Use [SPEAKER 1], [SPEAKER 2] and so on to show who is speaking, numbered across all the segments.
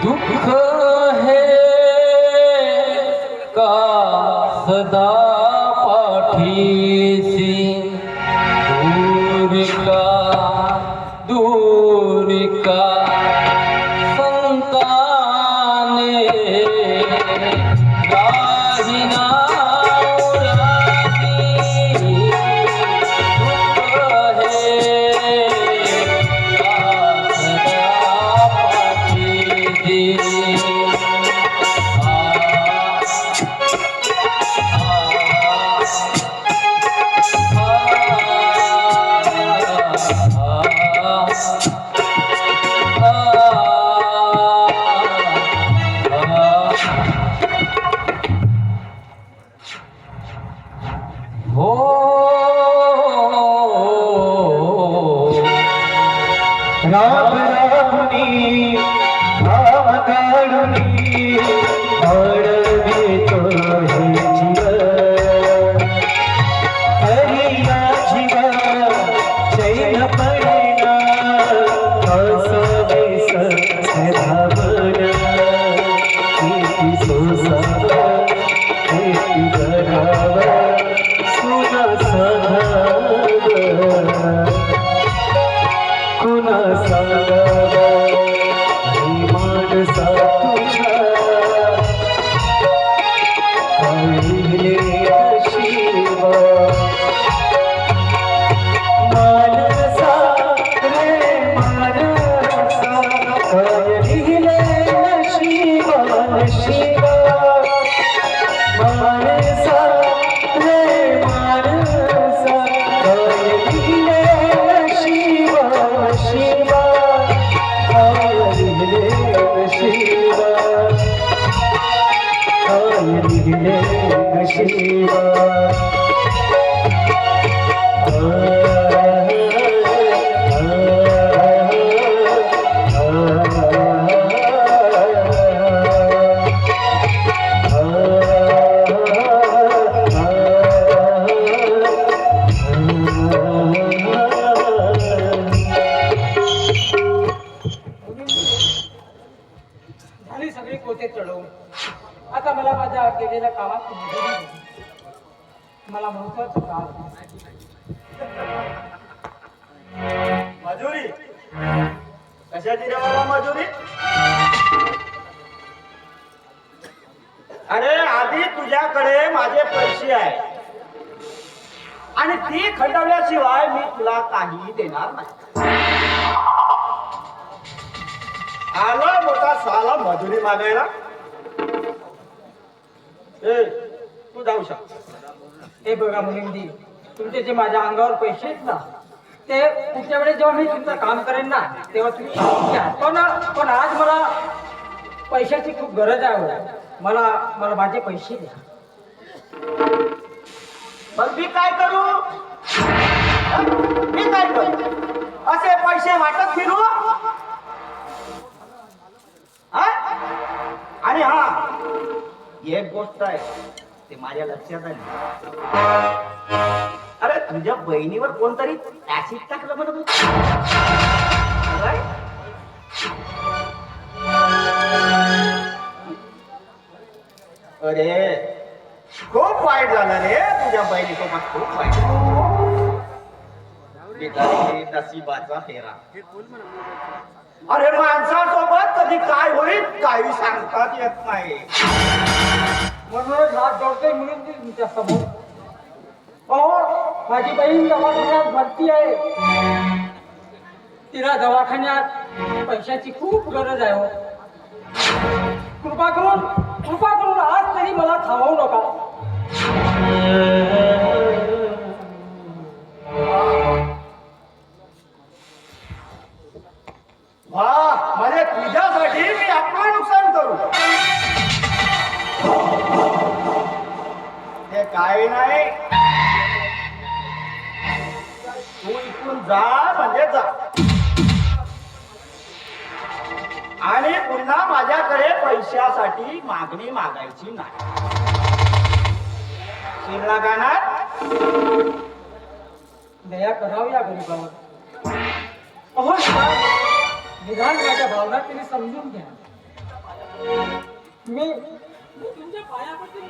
[SPEAKER 1] दुख है का सदा पाठीसी दूर का संताने गाहिना
[SPEAKER 2] राम रामनी राम कारुणी अडवितो हे जीव हरिया जीव चैन पडेना असवेस धावन किती सोसाव किती गराव सुना सधाव कुणा सांगावा ही माणसा तुझ्या पाहिले शिवा मानसा रे मानसा पाहिले शिवा शिवा मानसा रे मानसा पाहिले शिवा शिवा हरिले शिवा हरिले शिवा
[SPEAKER 3] झाली सगळी कोते चढवून आता मला माझ्या केलेल्या कामात मजुरी दिली. मला महत्वाचं काम
[SPEAKER 4] मजुरी कशाची रे बाबा मजुरी? अरे आधी तुझ्याकडे माझे पैसे आहे आणि ती खंडवल्याशिवाय मी तुला काही देणार नाही. आला मोठा साला मजुरी मागायला. ए तू जाऊ शकतो.
[SPEAKER 3] हे बघा मुलींदी, तुमचे जे माझ्या अंगावर पैसे आहेत ना, ते पुढच्या वेळेस जेव्हा मी तुमचं काम करेन ना तेव्हा तुम्ही घ्या. पण आज मला पैशाची खूप गरज आहे हो. मला माझे पैसे द्या.
[SPEAKER 4] मग मी काय करू? मी काय करू? असे पैसे वाटत फिरू? आणि हा एक गोष्ट आहे ते माझ्या लक्षात आली. अरे तुझ्या बहिणीवर कोणतरी ऍसिड टाकलं म्हणत होत. अरे खूप वाईट झालं रे तुझ्या बहिणीसोबत. खूप वाईट. नशिबाचा फेरा. अरे माणसासोबत कधी काय होईल काही सांगतात येत नाही.
[SPEAKER 3] म्हणूनच हात जोडतोय मुलींदी तुमच्या समोर. हो, माझी बहीण दवाखान्यात भरती आहे. तिला दवाखान्यात पैशाची खूप गरज आहे हो. कृपा करून आज तरी मला थांबवू नका.
[SPEAKER 4] म्हणजे तुझ्यासाठी मी आपलं नुकसान करू? ते काही नाही. तू इथून जा म्हणजे जा. पुन्हा माझ्याकडे पैशासाठी मागणी मागायची नाही. शिरला गाणार
[SPEAKER 3] दया करावी या गरीबावर. अहो साहेब, निदान माझ्या भावना तुम्ही समजून घ्या. मी तुमच्या पायापासून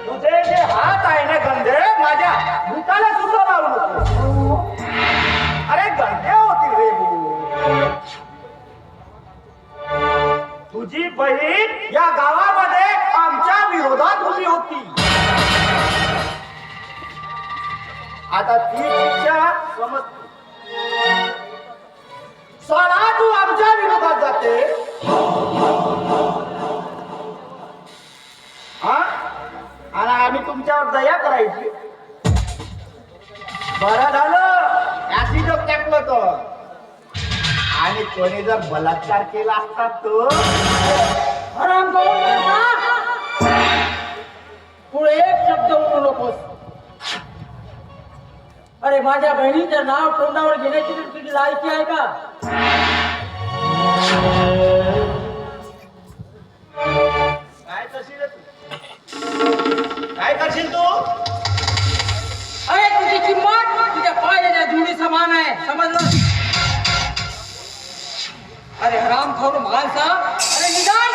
[SPEAKER 4] तुझे जे हात आहे ना गंधे, माझ्या भूताला सुद्धा लावू नको. अरे गंधे होती रे भू. तुझी बहीण या गावामध्ये आमच्या विरोधात उभी होती. आता ती शिक्षा समजते. साला तू आमच्या विरोधात जाते. हा, आणि आम्ही तुमच्यावर दया करायची. बरं झालं याची जग टाकलं तर. आणि कोणी जर बलात्कार केला असता तो
[SPEAKER 3] आराम करून बसा. पुढे एक शब्द बोलू नकोस. अरे माझ्या बहिणीचं नाव तोंडावर घेण्याची तर तुझी लायकी आहे का?
[SPEAKER 4] काय करशील रे तू? काय करशील तू?
[SPEAKER 3] अरे तुझी किंमत तुझ्या पायाच्या जुडी समान आहे, समजलं? अरे हरामखोर माणसा, अरे निदान